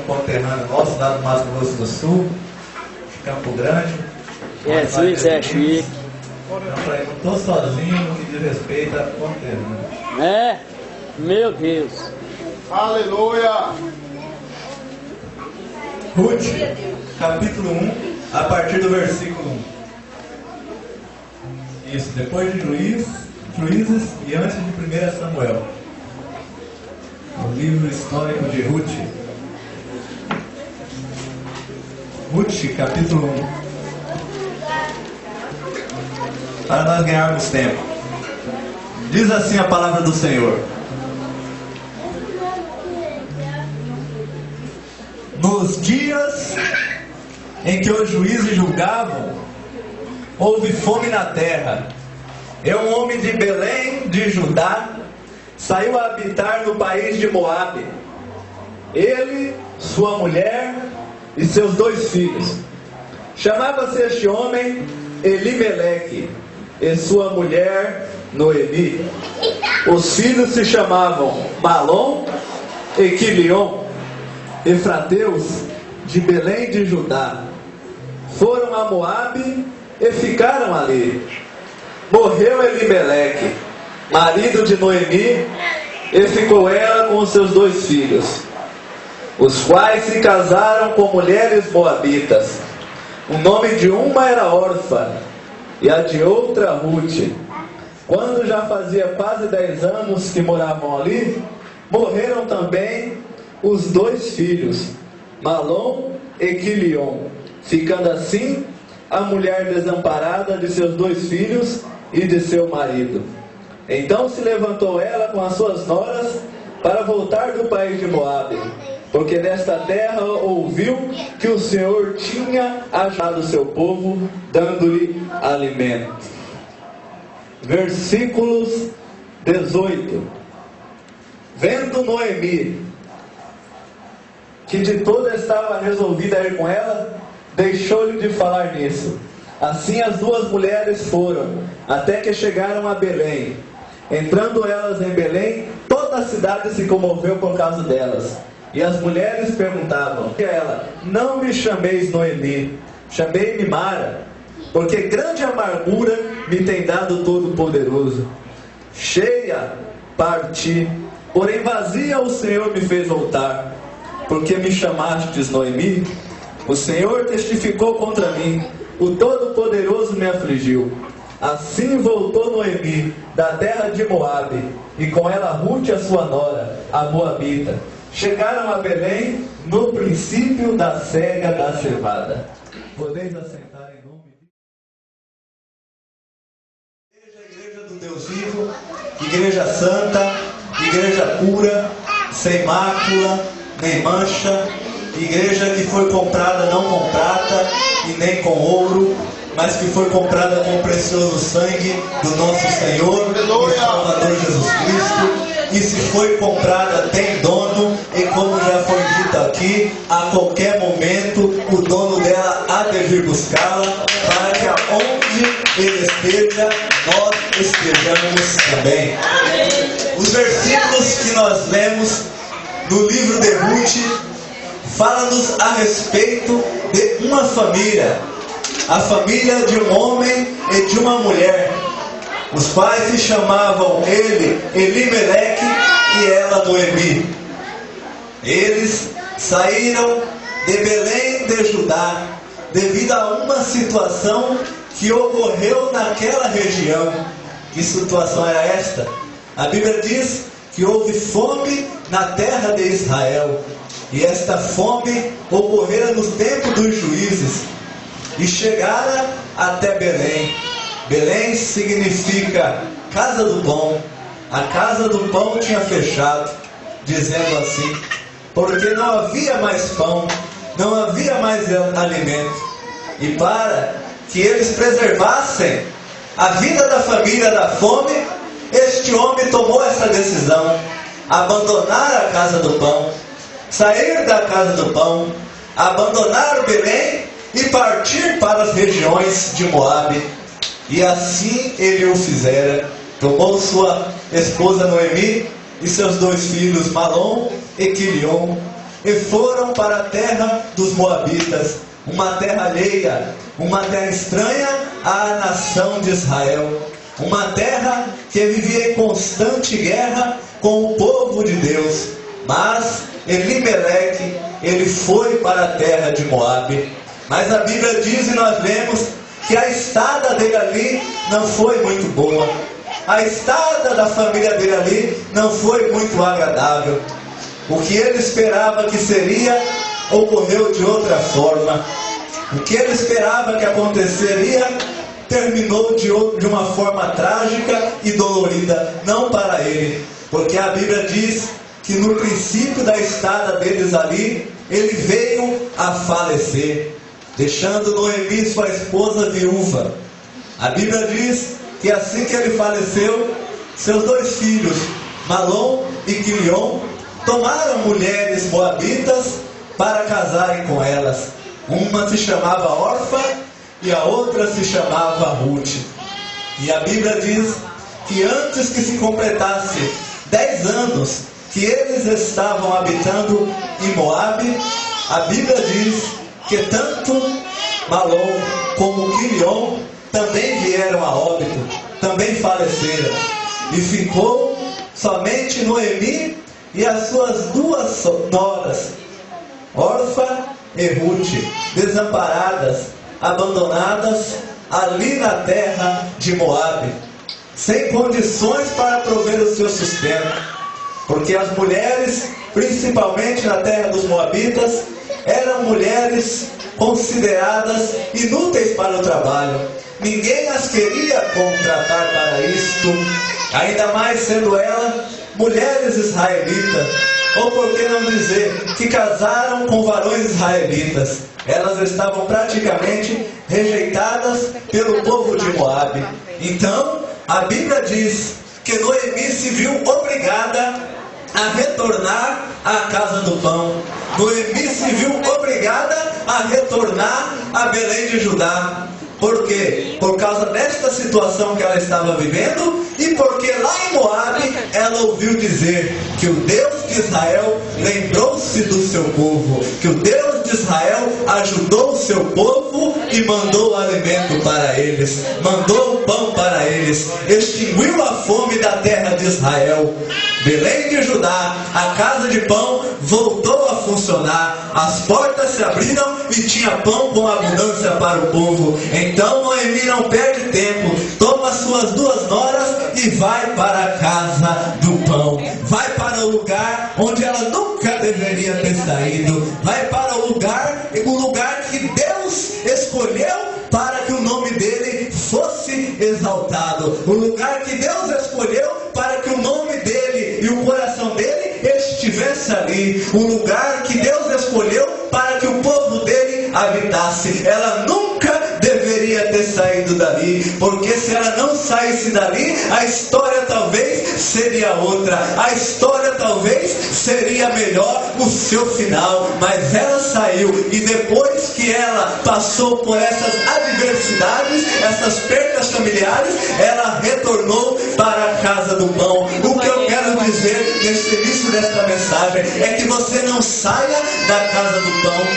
um conterrâneo nosso lá do Mato Grosso do Sul, de Campo Grande. Jesus é chique. Então, para ele, não estou sozinho no que diz respeito a conterrâneo. É, meu Deus. Aleluia. Ruth, capítulo 1, a partir do versículo 1. Isso, depois de Juízes e antes de 1 Samuel. O livro histórico de Ruth. Ruth, capítulo 1. Para nós ganharmos tempo. Diz assim a palavra do Senhor: nos dias em que os juízes julgavam, houve fome na terra. E um homem de Belém, de Judá, saiu a habitar no país de Moabe. Ele, sua mulher e seus 2 filhos. Chamava-se este homem Elimeleque, e sua mulher Noemi. Os filhos se chamavam Malom e Quilion, efrateus de Belém de Judá. Foram a Moabe e ficaram ali. Morreu Elimeleque, marido de Noemi, e ficou ela com os seus 2 filhos, os quais se casaram com mulheres moabitas. O nome de uma era Orfa e a de outra Ruth. Quando já fazia quase 10 anos que moravam ali, morreram também os 2 filhos, Malom e Quilion, ficando assim a mulher desamparada de seus 2 filhos e de seu marido. Então se levantou ela com as suas noras para voltar do país de Moabe, porque nesta terra ouviu que o Senhor tinha achado o seu povo, dando-lhe alimento. Versículos 18. Vendo Noemi que de toda estava resolvida a ir com ela, deixou-lhe de falar nisso. Assim as 2 mulheres foram, até que chegaram a Belém. Entrando elas em Belém, toda a cidade se comoveu por causa delas. E as mulheres perguntavam a ela: não me chameis Noemi, chamei-me Mara, porque grande amargura me tem dado Todo-Poderoso. Cheia parti, porém vazia o Senhor me fez voltar. Porque me chamastes Noemi, o Senhor testificou contra mim, o Todo-Poderoso me afligiu. Assim voltou Noemi da terra de Moabe, e com ela Ruth, a sua nora, a moabita. Chegaram a Belém no princípio da cega da cevada. Podeis assentar em nome de Igreja do Deus vivo, Igreja santa, Igreja pura, sem mácula, nem mancha, igreja que foi comprada não com prata e nem com ouro, mas que foi comprada com o precioso sangue do nosso Senhor e Salvador Jesus Cristo. E se foi comprada tem dono, e como já foi dito aqui, a qualquer momento o dono dela há de vir buscá-la, para que aonde ele esteja, nós estejamos também. Os versículos que nós lemos no livro de Ruth fala-nos a respeito de uma família, a família de um homem e de uma mulher. Os pais se chamavam ele Elimeleque e ela Noemi. Eles saíram de Belém de Judá devido a uma situação que ocorreu naquela região. Que situação era esta? A Bíblia diz que houve fome na terra de Israel. E esta fome ocorrera no tempo dos juízes. E chegara até Belém. Belém significa casa do pão. A casa do pão tinha fechado, dizendo assim, porque não havia mais pão, não havia mais alimento. E para que eles preservassem a vida da família da fome, este homem tomou essa decisão: abandonar a casa do pão, sair da casa do pão, abandonar o Belém e partir para as regiões de Moabe. E assim ele o fizera. Tomou sua esposa Noemi e seus 2 filhos Malom e Quilion, e foram para a terra dos Moabitas, uma terra alheia, uma terra estranha à nação de Israel, uma terra que vivia em constante guerra com o povo de Deus. Mas Elimeleque, ele foi para a terra de Moabe. Mas a Bíblia diz, e nós lemos, que a estada dele ali não foi muito boa. A estada da família dele ali não foi muito agradável. O que ele esperava que seria, ocorreu de outra forma. O que ele esperava que aconteceria, terminou de uma forma trágica e dolorida, não para ele. Porque a Bíblia diz que no princípio da estada deles ali, ele veio a falecer, deixando Noemi, sua esposa, viúva. A Bíblia diz que assim que ele faleceu, seus 2 filhos, Malom e Quilion, tomaram mulheres moabitas para casarem com elas. Uma se chamava Orfa e a outra se chamava Ruth. E a Bíblia diz que antes que se completasse 10 anos que eles estavam habitando em Moabe, a Bíblia diz que tanto Malom como Quilion também vieram a óbito, também faleceram. E ficou somente Noemi e as suas 2 noras, Orfa e Ruth, desamparadas, abandonadas ali na terra de Moabe, sem condições para prover o seu sustento. Porque as mulheres, principalmente na terra dos Moabitas, eram mulheres consideradas inúteis para o trabalho. Ninguém as queria contratar para isto, ainda mais sendo elas mulheres israelitas, ou por que não dizer que casaram com varões israelitas. Elas estavam praticamente rejeitadas pelo povo de Moabe. Então a Bíblia diz que Noemi se viu obrigada a retornar à casa do pão. Noemi se viu obrigada a retornar a Belém de Judá. Por quê? Por causa desta situação que ela estava vivendo, e porque lá em Moabe ela ouviu dizer que o Deus de Israel lembrou-se do seu povo, que o Deus de Israel ajudou o seu povo e mandou o alimento para eles, mandou o pão para eles, extinguiu a fome da terra de Israel. Belém de Judá, a casa de pão voltou a funcionar, as portas se abriram e tinha pão com abundância para o povo. Então Noemi não perde tempo, toma suas 2 noras e vai para a casa do pão, vai para o lugar onde ela nunca deveria ter saído, vai para o lugar que Deus escolheu para que o nome dele fosse exaltado, o lugar que Deus escolheu para que o nome dele e o coração dele estivesse ali, o lugar que Deus escolheu para que o povo dele habitasse. Ela nunca deveria ter saído dali, porque se ela não saísse dali, a história talvez seria outra, a história talvez seria melhor o seu final. Mas ela saiu, e depois que ela passou por essas adversidades, essas perdas familiares, ela retornou para a casa do pão. O que eu quero dizer neste início desta mensagem é que você não saia da casa do pão,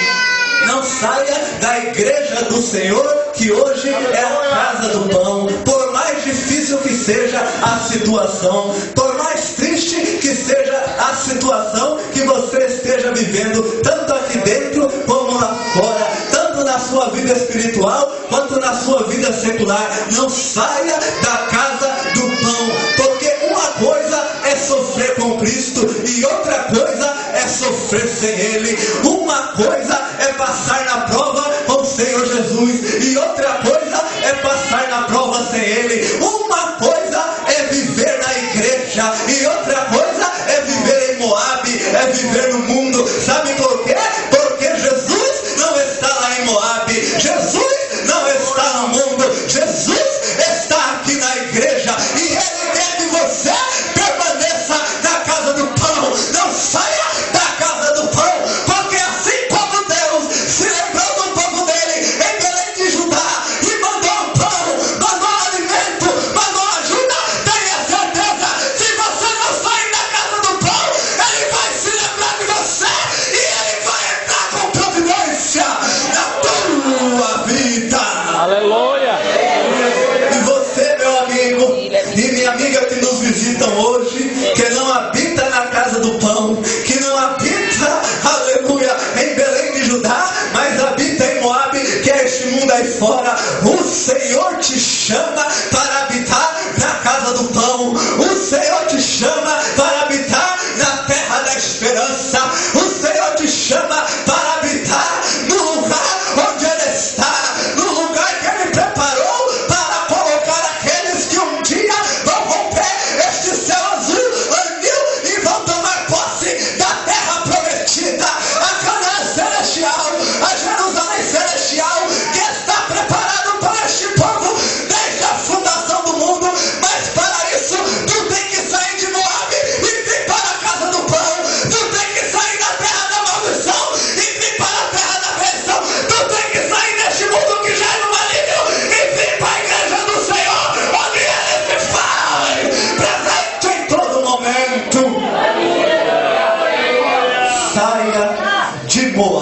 não saia da igreja do Senhor, que hoje é a casa do pão. Por mais difícil que seja a situação, por mais triste que seja a situação que você esteja vivendo, tanto aqui dentro como lá fora, tanto na sua vida espiritual quanto na sua vida secular, não saia da casa do pão, porque uma coisa é sofrer com Cristo e outra coisa é sofrer sem Ele. Uma coisa é passar na prova com o Senhor Jesus e outra coisa é passar na prova sem Ele. Uma coisa é viver na igreja e outra coisa é viver em Moabe, é viver no mundo. Sabe por quê? Porque Jesus não está lá em Moabe, Jesus não está no mundo, Jesus está aqui na igreja, e Ele quer que você permaneça na casa do pão. Não saia da casa do pão, porque assim como Deus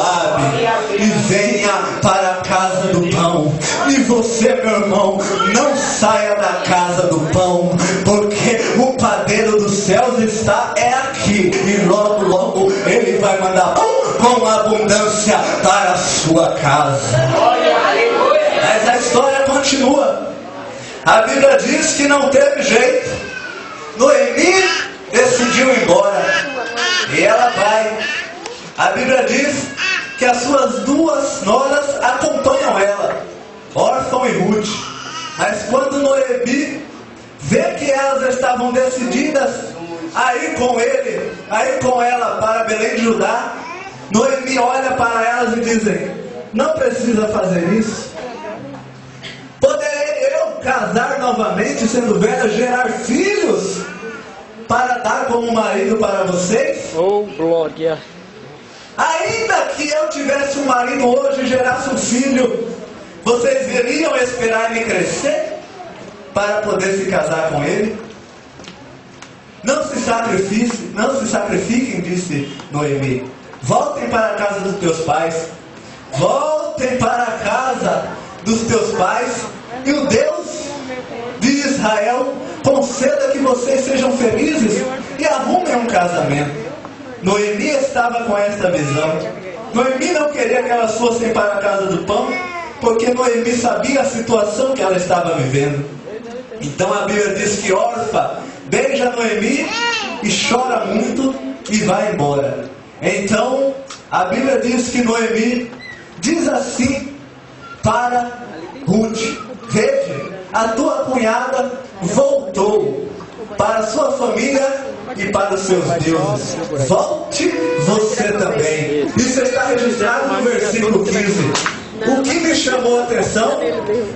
Moabe e venha para a casa do pão. E você, meu irmão, não saia da casa do pão, porque o padeiro dos céus está aqui, e logo, logo ele vai mandar pão com abundância para a sua casa. Mas a história continua. A Bíblia diz que não teve jeito. Noemi decidiu ir embora, e ela vai. A Bíblia diz que as suas duas noras acompanham ela, Orfa e Ruth. Mas quando Noemi vê que elas estavam decididas a ir com ele, a ir com ela para Belém de Judá, Noemi olha para elas e diz: não precisa fazer isso. Poderei eu casar novamente, sendo velha, gerar filhos para dar como marido para vocês? Oh, glória! Ainda que eu tivesse um marido hoje e gerasse um filho, vocês iriam esperar ele crescer para poder se casar com ele? Não se sacrifiquem, disse Noemi. Voltem para a casa dos teus pais. Voltem para a casa dos teus pais, e o Deus de Israel conceda que vocês sejam felizes e arrumem um casamento. Noemi estava com esta visão. Noemi não queria que elas fossem para a casa do pão, porque Noemi sabia a situação que ela estava vivendo. Então a Bíblia diz que Orfa beija Noemi e chora muito e vai embora. Então a Bíblia diz que Noemi diz assim para Ruth: vede, a tua cunhada voltou para a sua família e para os seus deuses. Volte você também. Isso está registrado no versículo 15. O que me chamou a atenção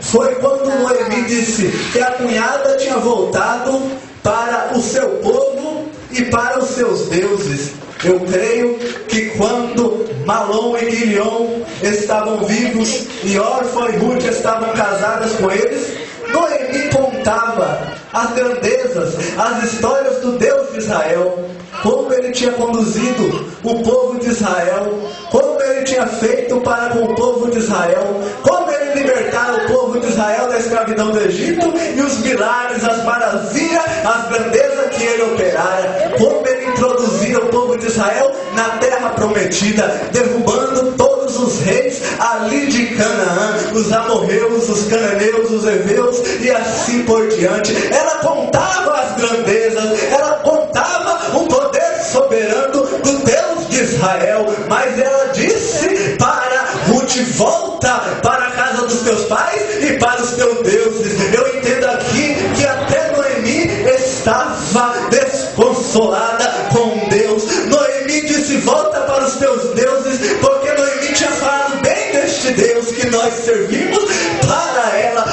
foi quando Noemi disse que a cunhada tinha voltado para o seu povo e para os seus deuses. Eu creio que quando Malom e Guilhom estavam vivos e Orfa e Ruth estavam casadas com eles, Noemi contava as grandezas, as histórias do Deus de Israel, como ele tinha conduzido o povo de Israel, como ele tinha feito para com o povo de Israel, como ele libertara o povo de Israel da escravidão do Egito, e os milagres, as maravilhas, as grandezas que ele operara, como ele introduzia o povo de Israel na terra prometida, derrubando todos os reis ali de Canaã, os amorreus, os cananeus, os heveus e assim por diante. Ela contava as grandezas, ela contava o poder soberano do Deus de Israel, mas ela disse para Ruth: volta para a casa dos teus pais e para os teus deuses. Eu entendo aqui que até Noemi estava desconsolada com Deus. Noemi disse: volta para os teus deuses, porque Noemi tinha falado bem deste Deus que nós servimos para ela.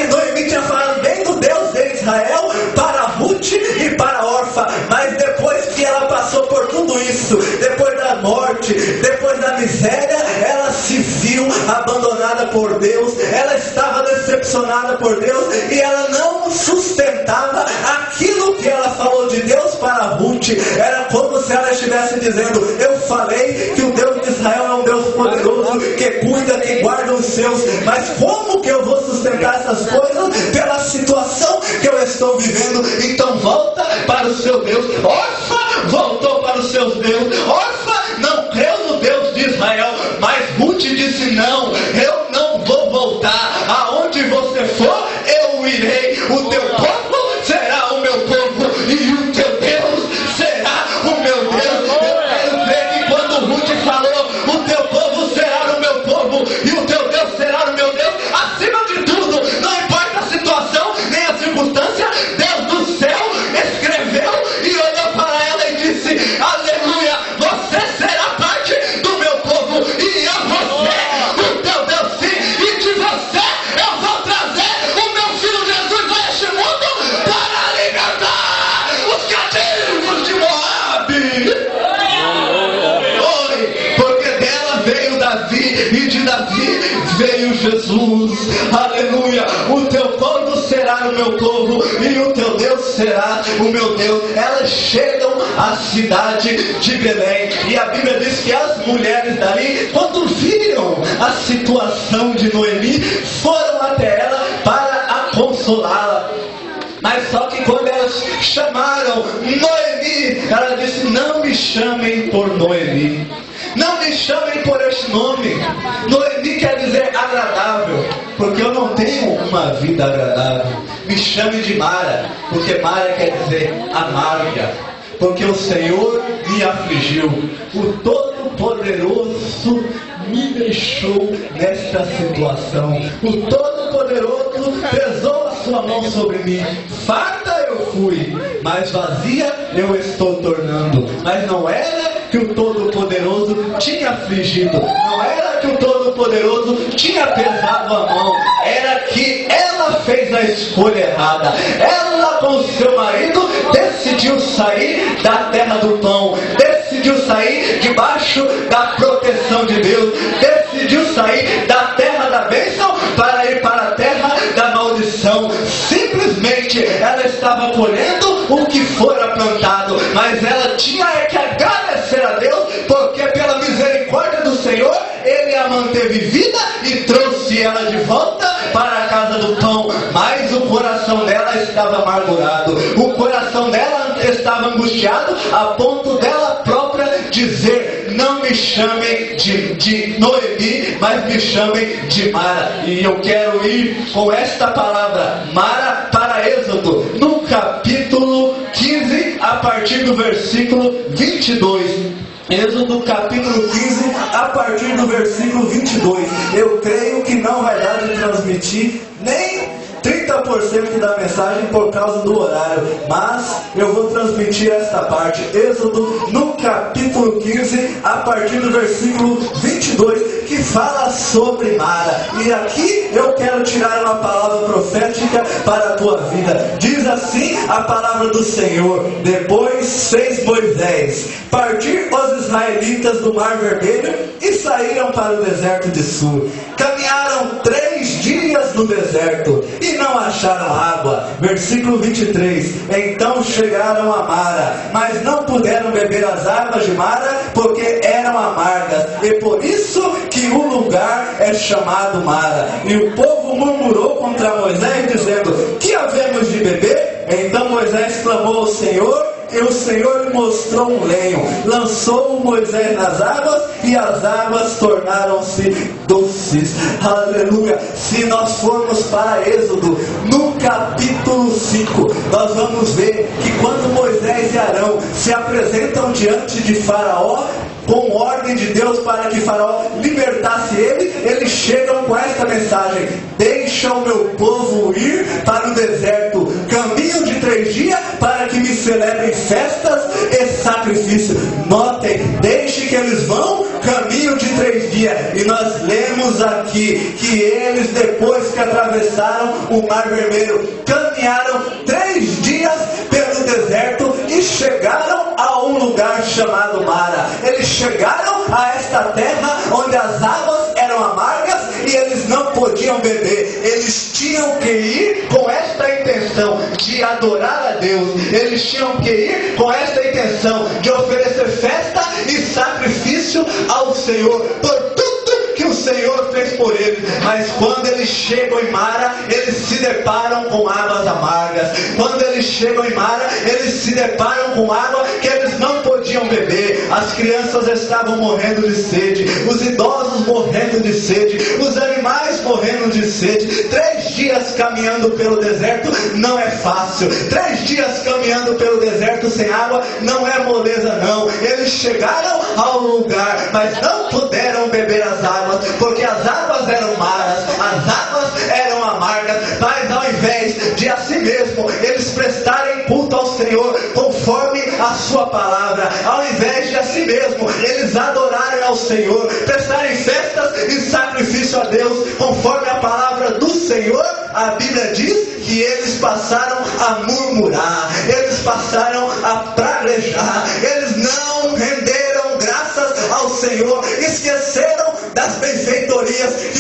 Noemi tinha falado bem do Deus de Israel para Ruth e para Orfa, mas depois que ela passou por tudo isso, depois da morte, depois da miséria, ela se viu abandonada por Deus, ela estava decepcionada por Deus e ela não sustentava aquilo que ela falou de Deus para Ruth. Era como se ela estivesse dizendo: eu falei que o Deus de Israel é um Deus poderoso, que cuida, que guarda os seus, mas como que eu vou sustentar essas coisas pela situação que eu estou vivendo? Então volta para o seu Deus. Orfa voltou para os seus deuses. Orfa não creu no Deus de Israel, mas Ruth disse: não, eu não vou voltar. Aonde você for, eu irei. O teu povo será o meu povo e o teu Deus será o meu Deus. Eu quero ver que quando Ruth falou: o teu povo será o meu povo e o teu Deus será o meu Deus, acima de tudo, não importa a situação nem a circunstância, Deus do céu escreveu e olhou para ela e disse: aleluia, você Davi, e de Davi veio Jesus. Aleluia. O teu povo será o meu povo, e o teu Deus será o meu Deus. Elas chegam à cidade de Belém, e a Bíblia diz que as mulheres dali, quando viram a situação de Noemi, foram até ela para a consolá-la. Mas só que quando elas chamaram Noemi, ela disse: não me chamem por Noemi, não me chamem por este nome. Noemi quer dizer agradável, porque eu não tenho uma vida agradável. Me chame de Mara, porque Mara quer dizer amarga, porque o Senhor me afligiu, o Todo-Poderoso me deixou nesta situação. O Todo-Poderoso pesou a sua mão sobre mim. Farta eu fui, mas vazia eu estou tornando. Mas não era que o Todo-Poderoso tinha afligido, não era que o Todo-Poderoso tinha pesado a mão, era que ela fez a escolha errada. Ela com seu marido decidiu sair da terra do pão, decidiu sair debaixo da proteção de Deus, decidiu sair da terra da bênção para ir para a terra da maldição. Simplesmente ela estava colhendo o que fora plantado, mas ela tinha que agradecer a Deus, porque pela misericórdia do Senhor Ele a manteve viva e trouxe ela de volta para a casa do pão. Mas o coração dela estava amargurado, o coração dela estava angustiado, a ponto dela própria dizer: não me chamem de Noemi, mas me chamem de Mara. E eu quero ir com esta palavra Mara para Êxodo, no capítulo 15, a partir do versículo 22. Êxodo capítulo 15, a partir do versículo 22. Eu creio que não vai dar de transmitir nem 30% da mensagem por causa do horário, mas eu vou transmitir esta parte. Êxodo no capítulo 15, a partir do versículo 22, que fala sobre Mara. E aqui eu quero tirar uma palavra profética para a tua vida. Diz assim a palavra do Senhor: depois fez Moisés partir os israelitas do Mar Vermelho e saíram para o deserto de Sur. Caminharam 3 dias no deserto e não acharam água. Versículo 23. Então chegaram a Mara, mas não puderam beber as águas de Mara, porque eram amargas, e por isso que o lugar é chamado Mara. E o povo murmurou contra Moisés, dizendo: que havemos de beber? Então Moisés clamou ao Senhor, e o Senhor lhe mostrou um lenho. Lançou Moisés nas águas, e as águas tornaram-se doces. Aleluia. Se nós formos para Êxodo, no capítulo 5, nós vamos ver que quando Moisés e Arão se apresentam diante de Faraó, com ordem de Deus para que Faraó libertasse eles chegam com esta mensagem: deixa o meu povo ir para o deserto, caminho de 3 dias, para que me celebrem festas e sacrifício. Notem, deixe que eles vão, caminho de 3 dias. E nós lemos aqui que eles, depois que atravessaram o Mar Vermelho, caminharam 3 dias pelo deserto e chegaram a um lugar chamado Mara. Eles chegaram a esta terra onde as águas eram amargas e eles não podiam beber. Eles tinham que ir com esta intenção de adorar a Deus. Eles tinham que ir com esta intenção de oferecer festa e sacrifício ao Senhor por tudo que o Senhor fez por eles. Mas quando eles chegam em Mara, eles se deparam com águas amargas. Quando eles chegam em Mara, eles se deparam com água que eles não podiam beber. As crianças estavam morrendo de sede, os idosos morrendo de sede, os animais morrendo de sede. 3 dias caminhando pelo deserto não é fácil. 3 dias caminhando pelo deserto sem água não é moleza, não. Eles chegaram ao lugar, mas não puderam beber as águas, porque as águas eram maras, as águas eram amargas. Mas ao invés de a si mesmo eles prestarem culto ao Senhor conforme a sua palavra, ao invés de a si mesmo eles adorarem ao Senhor, prestarem festas e sacrifício a Deus conforme a palavra do Senhor, a Bíblia diz que eles passaram a murmurar, eles passaram a praguejar, eles não renderam graças ao Senhor, esqueceram da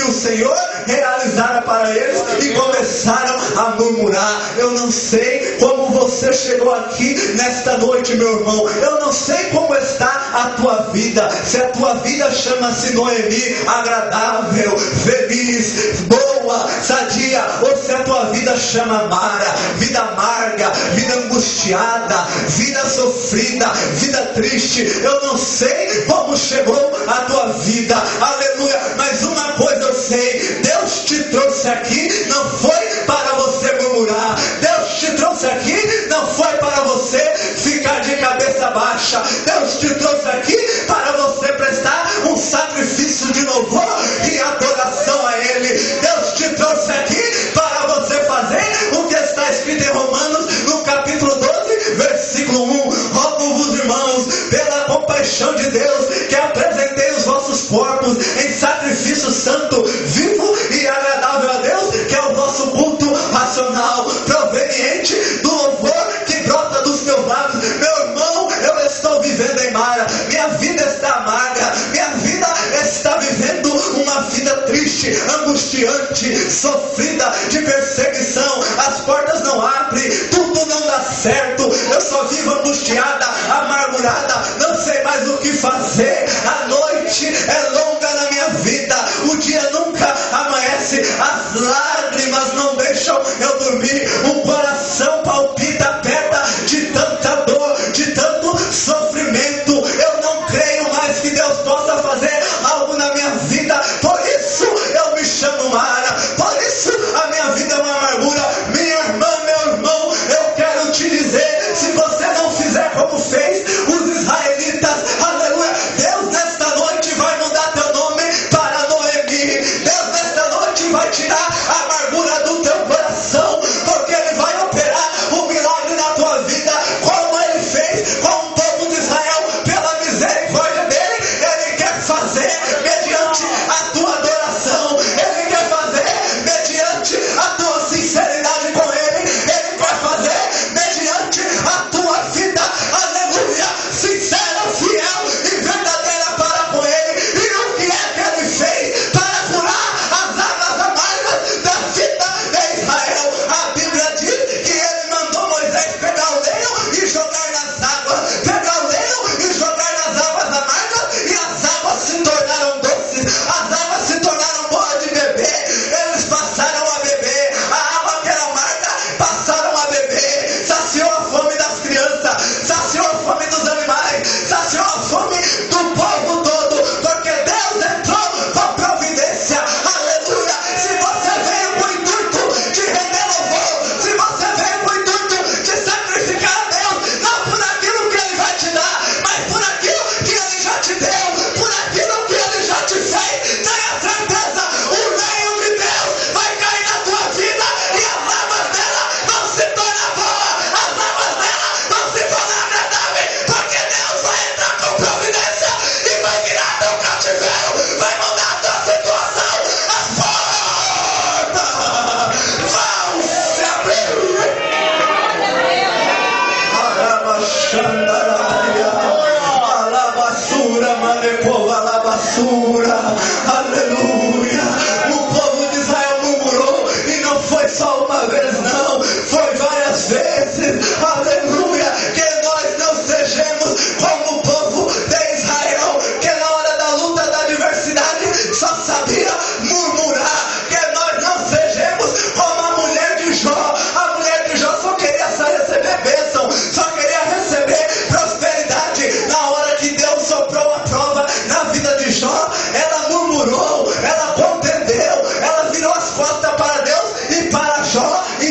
o Senhor realizara para eles e começaram a murmurar. Eu não sei como você chegou aqui nesta noite, meu irmão. Eu não sei como está a tua vida. Se a tua vida chama-se Noemi, agradável, feliz, boa, sadia, ou se a tua vida chama Mara, vida amarga, vida angustiada, vida sofrida, vida triste. Eu não sei como chegou a tua vida, aleluia, mas uma coisa eu sei: Deus te trouxe aqui, não foi para você murmurar. Deus te trouxe aqui, não foi para você ficar de cabeça baixa. Deus te trouxe aqui para você prestar um sacrifício de louvor e adoração a Ele. Deus te trouxe aqui para você fazer o que está escrito em Romanos, no capítulo 12, versículo 1. Rogo-vos, irmãos, pela compaixão de Deus, que apresentei os vossos corpos em sacrifício santo, vivo e agradável a Deus, que é o vosso culto racional, proveniente do louvor que brota dos teus lábios. Meu irmão, eu estou vivendo em Mara, minha vida está amarga, minha vida está vivendo uma vida triste, angustiante, sofrida, de perseguição. As portas não abrem, tudo não dá certo, eu só vivo angustiada, amargurada, não sei mais o que fazer. A noite é longa na minha vida, o dia nunca amanhece, as lágrimas não deixam eu dormir, o coração palpita, aperta de tanta dor, de tanto sofrimento. Eu não creio mais que Deus possa fazer algo na minha vida, por isso eu me chamo Mara, por isso a minha vida é uma amargura. Minha irmã, meu irmão, eu quero te dizer: se você não fizer como fez os israelitas, aleluia, Deus nesta noite vai mudar teu nome para Noemi. Deus nesta noite vai tirar a amargura do teu coração, porque Ele vai operar um milagre na tua vida, como Ele fez com o povo de Israel, pela misericórdia dEle. Ele quer fazer mediante a tua adoração, Ele quer fazer mediante a tua sinceridade com Ele, Ele quer fazer mediante a tua vida, aleluia, sincera, fiel e verdadeira para com Ele. E o que é que Ele fez para curar as águas amargas da vida de Israel? A Bíblia diz que Ele mandou Moisés pegar o leiro e jogar nas águas, pegar o leiro e jogar nas águas amargas, e as águas se tornaram doces, as águas se tornaram boas de beber. Eles passaram a beber a água que era amarga, passaram a beber, saciou a fome das crianças, saciou a fome dos animais, saciou a fome do povo todo, porque Deus entrou com providência, aleluia. Se você veio com o intuito de render louvor, se você veio com o intuito de sacrificar a Deus, não por aquilo que Ele vai te dar, mas por aquilo que Ele já te deu, por aquilo que Ele já te fez, tenha certeza, o reino de Deus vai cair na tua vida e as águas dela vão se tornar boas, as águas dela vão se tornar agradáveis, porque Deus vai entrar com providência e vai virar teu cativeiro, vai mudar a tua situação. As portas vão se abrir. Arabaxandaraia, alabassura, manecova, alabassura, aleluia. O povo de Israel murmurou, e não foi só uma vez, não, foi várias vezes, aleluia. Que nós não sejamos como o povo de Israel, que na hora da luta, da adversidade, só sabia murmurar. Que nós não sejamos como a mulher de Jó. A mulher de Jó só queria receber bênção, só queria receber prosperidade. Na hora que Deus soprou a prova na vida de Jó, ela murmurou, ela contendeu, ela virou as costas para Deus e para Jó, e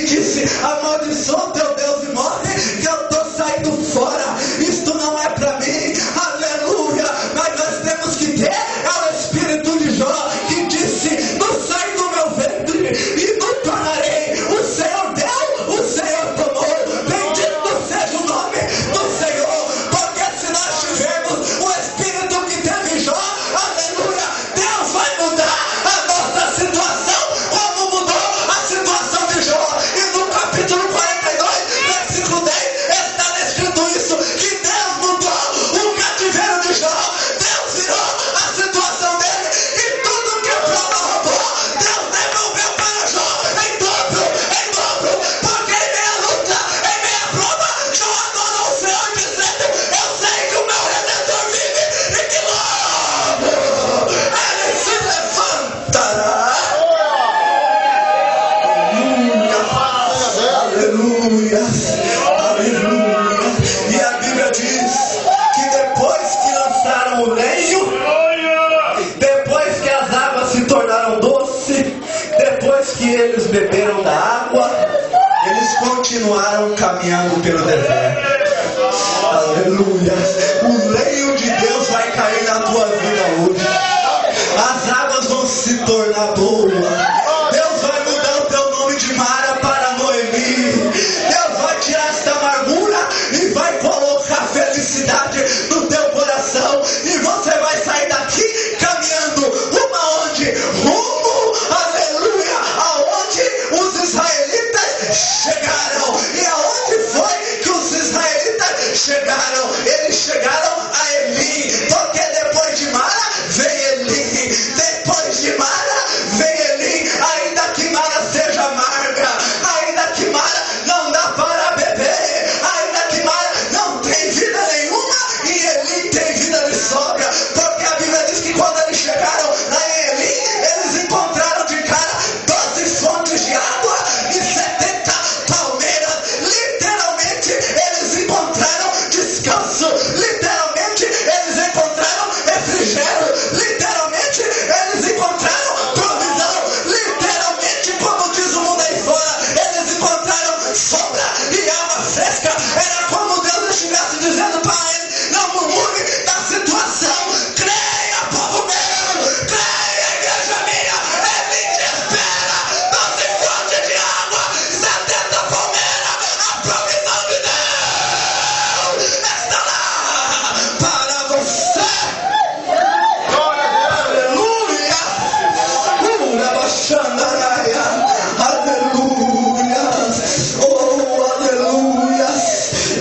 que eles beberam da água, eles continuaram caminhando pelo deserto. Aleluia. O leio de Deus vai cair na tua vida hoje. As águas vão se tornar boas. Deus vai mudar o teu nome de Mara para Noemi. Deus vai tirar esta amargura e vai colocar felicidade no teu coração. E você vai sair daqui caminhando rumo onde? Rumo, aleluia, aonde os israelitas chegaram. E aonde foi que os israelitas chegaram? Eles chegaram a Elim, porque depois de Mara vem Elim. Depois de Mara vem Elim. Ainda que Mara seja amarga, ainda que Mara não dá para beber, ainda que Mara não tem vida nenhuma, e Elim tem vida de sobra, porque a Bíblia diz que quando eles chegaram lá em Elim, eles encontraram de cara 12 fontes de água e 70 palmeiras. Literalmente eles encontraram descanso, literalmente eles encontraram refrigério, literalmente eles encontraram provisão, literalmente, como diz o mundo aí fora, eles encontraram sombra e água fresca. Era como Deus estivesse dizendo para eles: não murmure da situação, creia, povo meu, creia, igreja minha, Ele te espera. 12 fontes de água, 70 palmeiras, a provisão de Deus está lá para você. Aleluia! Aleluia! Oh, aleluia!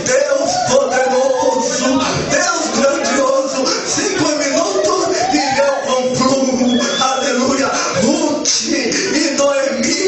Deus poderoso, Deus grandioso. 5 minutos e eu concluo. Aleluia! Ruth e Noemi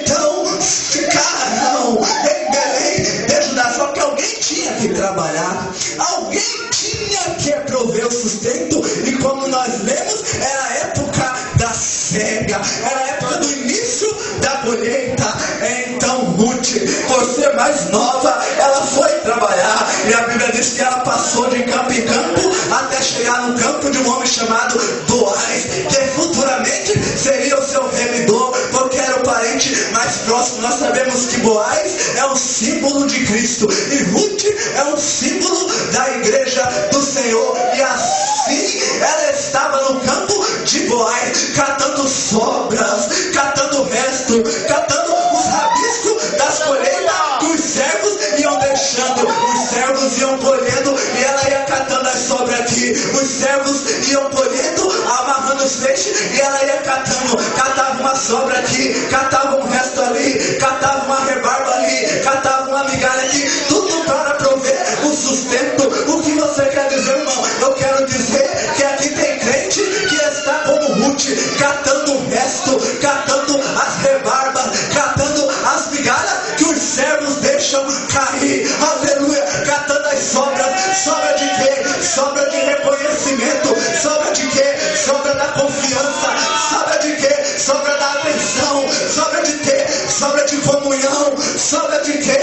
então ficaram em Belém, desde da só que alguém tinha que trabalhar, alguém tinha que prover o sustento. E como nós lemos, era a época da cega, era a época do início da colheita. Então Ruth, por ser mais nova, ela foi trabalhar, e a Bíblia diz que ela passou de campo em campo até chegar no campo de um homem chamado Boaz, que futuramente seria o seu remidor, porque era o parente mais próximo. Nós sabemos que Boaz é um símbolo de Cristo e Ruth é um símbolo da igreja do Senhor. E assim ela estava no campo de Boaz, catando sobras, catando o resto, catando os rabiscos das colheitas que os servos iam deixando. Os servos iam colhendo e ela ia catando as sobras aqui. Os servos iam colhendo, amarrando os feixes, e ela ia catando. Catava uma sobra aqui, catava um resto ali, catava uma rebarba ali, catava uma migalha aqui, tudo para prover o sustento. O que você quer dizer, irmão? Eu quero dizer que aqui tem crente que está como Ruth, catando o resto, catando as rebarbas, catando as migalhas que os servos deixam cair. Aleluia! Catando as sobras. Sobra de quê? Sobra de reconhecimento. Sobra de quê? Sobra da confiança. Sobra de quê? Sobra da atenção. Sobra de quê? Sobra de comunhão. Sobra de quê?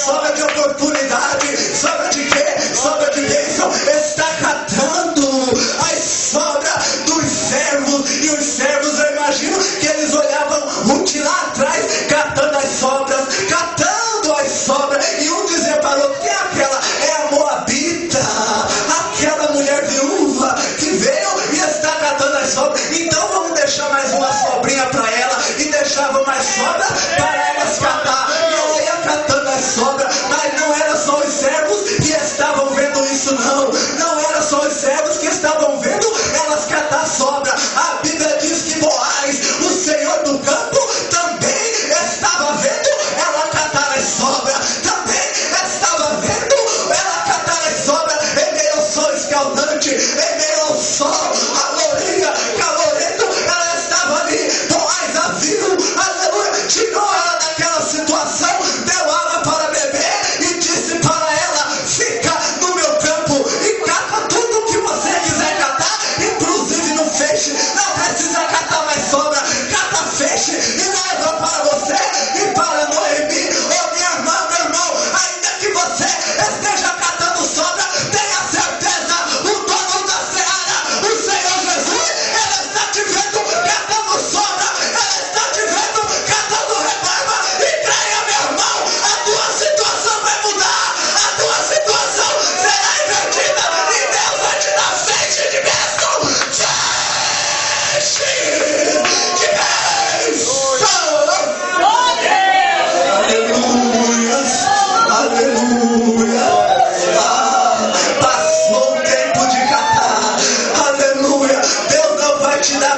Sobra de oportunidade. Sobra de quê? Sobra de bênção. Está catando as sobras dos servos. E os servos, eu imagino que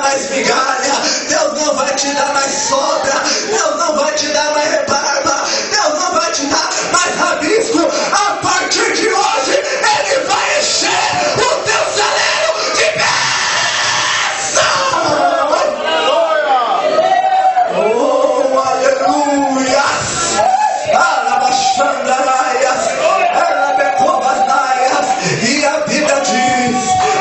mais migalha, Deus não vai te dar mais sobra, Deus não vai te dar mais rebarba, Deus não vai te dar mais rabisco. A partir de hoje, Ele vai encher o teu celeiro de bênção. Oh, aleluia! Alabaxandaraias, Elabecobasaias, e a Bíblia diz,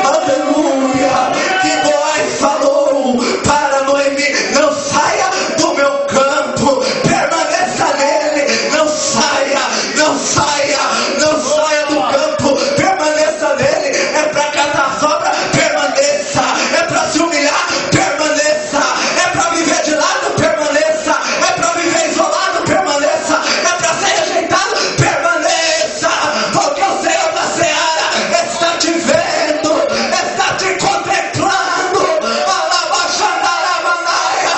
aleluia, que Boaz falou para Noemi: não saia do meu campo, permaneça nele, não saia, não saia, não saia do campo, permaneça nele. É para catar sobra, permaneça. É para se humilhar, permaneça. É para viver de lado, permaneça. É para viver isolado, permaneça. É para ser rejeitado, permaneça. Porque o Senhor da Seara está te vendo, está te contemplando. Alabaxandaramanaia,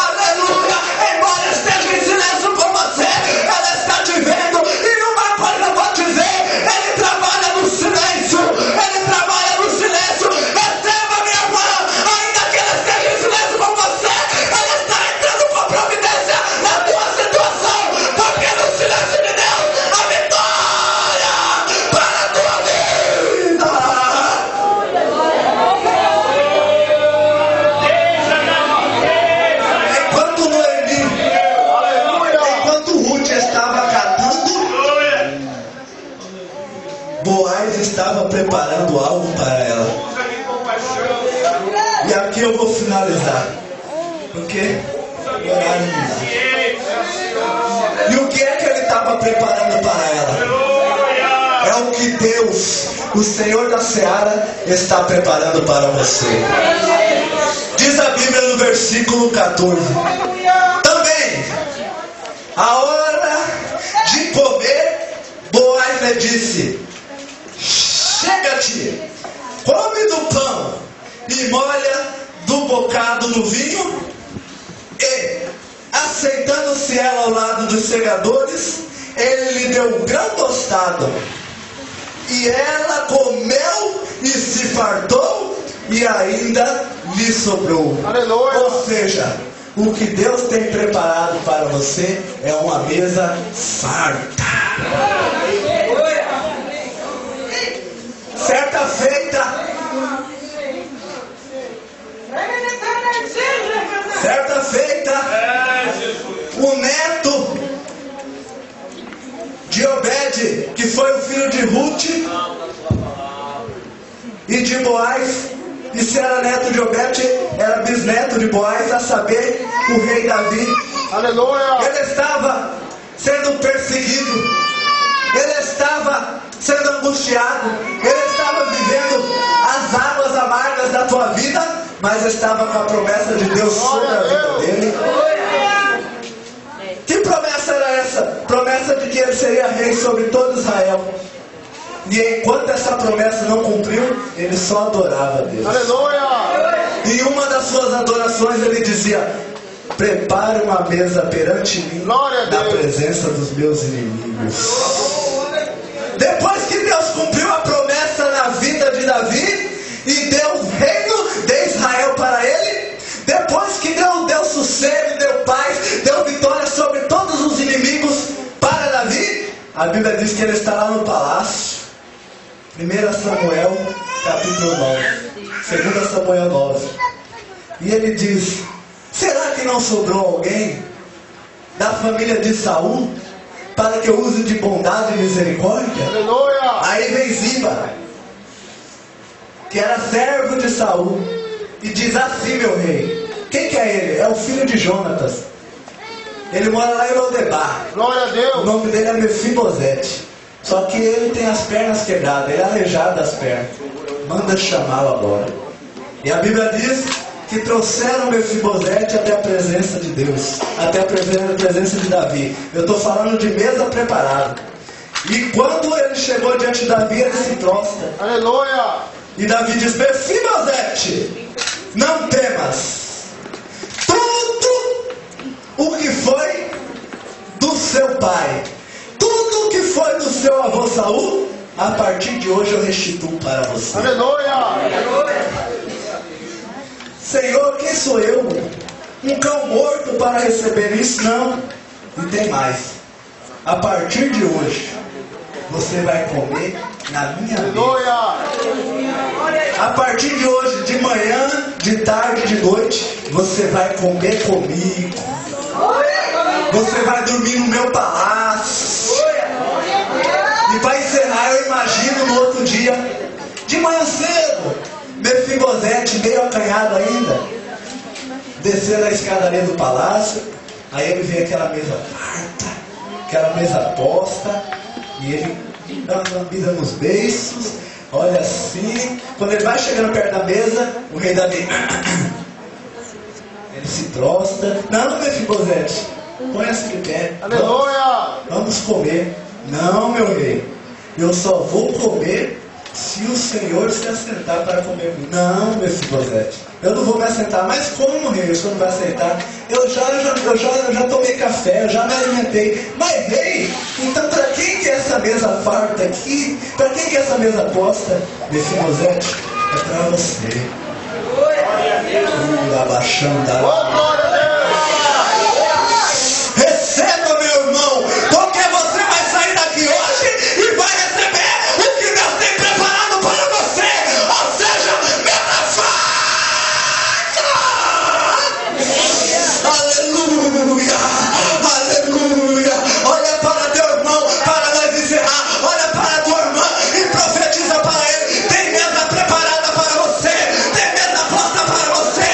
aleluia. Embora esteja em silêncio com você, ela está te vendo. E uma coisa eu vou dizer: Ele trabalha no silêncio, Ele trabalha no silêncio. Receba minha mão, ainda que ela esteja em silêncio com você, ela está entrando com providência na tua situação, porque no silêncio de Deus a vitória para a tua vida. Enquanto Noemi, enquanto Ruth estava catando, Boaz estava preparando algo para ela. E aqui eu vou finalizar, porque o horário não dá. E o que é que ele estava preparando para ela? É o que Deus, o Senhor da Seara, está preparando para você. Diz a Bíblia no versículo 14: também, a hora de comer, Boaz lhe disse: chega-te, come do pão e molha do bocado no vinho. E, aceitando-se ela ao lado dos segadores, ele lhe deu um grão tostado. E ela comeu e se fartou, e ainda lhe sobrou. Aleluia. Ou seja, o que Deus tem preparado para você é uma mesa farta. Certa feita, o neto de Obed, que foi o filho de Ruth e de Boaz, e se era neto de Obed, era bisneto de Boaz, a saber, o rei Davi. Aleluia. Ele estava sendo perseguido, ele estava sendo angustiado, ele estava vivendo as águas amargas da tua vida, mas estava com a promessa de Deus sobre a vida dele. Que promessa era essa? Promessa de que ele seria rei sobre todo Israel. E enquanto essa promessa não cumpriu, ele só adorava a Deus. Aleluia. E uma das suas adorações ele dizia: prepare uma mesa perante mim na presença dos meus inimigos. Depois que Deus cumpriu a promessa na vida de Davi e deu o reino de Israel para ele, depois que Deus deu sossego, deu paz, deu vitória sobre todos os inimigos para Davi, a Bíblia diz que ele está lá no palácio. 1 Samuel capítulo 9, 2 Samuel 9. E ele diz: será que não sobrou alguém da família de Saul para que eu use de bondade e misericórdia? Aleluia. Aí vem Ziba, que era servo de Saul, e diz assim: meu rei. Quem que é ele? É o filho de Jonatas. Ele mora lá em Lodebar. Glória a Deus. O nome dele é Mefibosete. Só que ele tem as pernas quebradas, ele é aleijado das pernas. Manda chamá-lo agora. E a Bíblia diz que trouxeram Mefibosete até a presença de Deus, até a presença de Davi. Eu estou falando de mesa preparada. E quando ele chegou diante de Davi, ele se prostra. Aleluia. E Davi diz: Mefibosete, não temas. Tudo o que foi do seu pai, tudo o que foi do seu avô Saul, a partir de hoje eu restituo para você. Aleluia. Senhor, quem sou eu? Um cão morto para receber isso? Não. E tem mais. A partir de hoje, você vai comer na minha mesa. A partir de hoje, de manhã, de tarde, de noite, você vai comer comigo. Você vai dormir no meu palácio. E para encerrar, eu imagino no outro dia, de manhã cedo, Mefibosete, meio acanhado ainda, descendo a escadaria do palácio. Aí ele vê aquela mesa farta, aquela mesa posta, e ele dá uma lambida nos beiços, olha assim. Quando ele vai chegando perto da mesa, o rei Davi, ele se prostra. Não, Mefibosete, põe-se de pé. Aleluia! Vamos comer. Não, meu rei, eu só vou comer se o Senhor se assentar para comer comigo. Não, Mefibosete, eu não vou me assentar. Mas como, rei, o senhor não vai assentar? Eu já tomei café, eu já me alimentei. Mas, rei, então para quem que é essa mesa farta aqui? Para quem que é essa mesa posta? Mefibosete, é para você. Abaixando a... Receba, meu irmão, porque você vai sair daqui hoje e vai receber o que Deus tem preparado para você. Ou seja, mesa farta. Aleluia, aleluia. Olha para teu irmão, para nós encerrar. Olha para tua irmã e profetiza para ele. Tem mesa preparada para você. Tem mesa posta para você.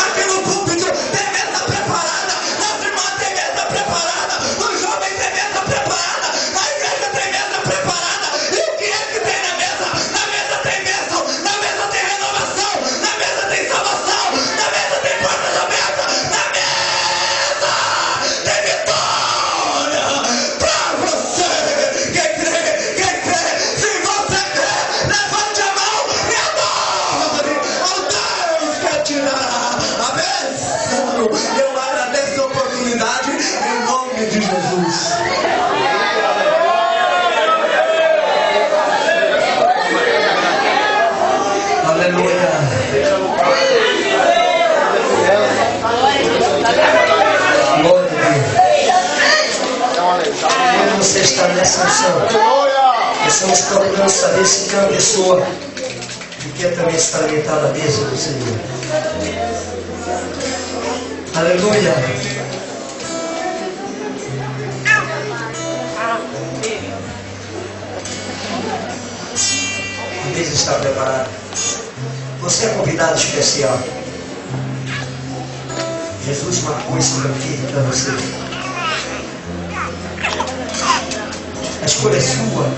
Aqui no púlpito tem mesa preparada. Nas irmãs tem mesa preparada. Os jovens tem mesa preparada. Na igreja tem mesa preparada. E o que é que tem na mesa? Na mesa tem bênção. Na mesa tem renovação. Na mesa tem salvação. Na mesa tem portas abertas. Na mesa tem vitória para você. Quem crê, quem crê. Se você crê, levante a mão e adore ao Deus que te dará a bênção. Eu agradeço a oportunidade em nome de Jesus. Aleluia. Glória a Deus. Quando você está nessa unção, estamos procurando saber se tem uma pessoa que quer também experimentar a mesa do Senhor. Aleluia. A mesa está preparada. Você é convidado especial. Jesus marcou esse banquete para você. A escolha é sua.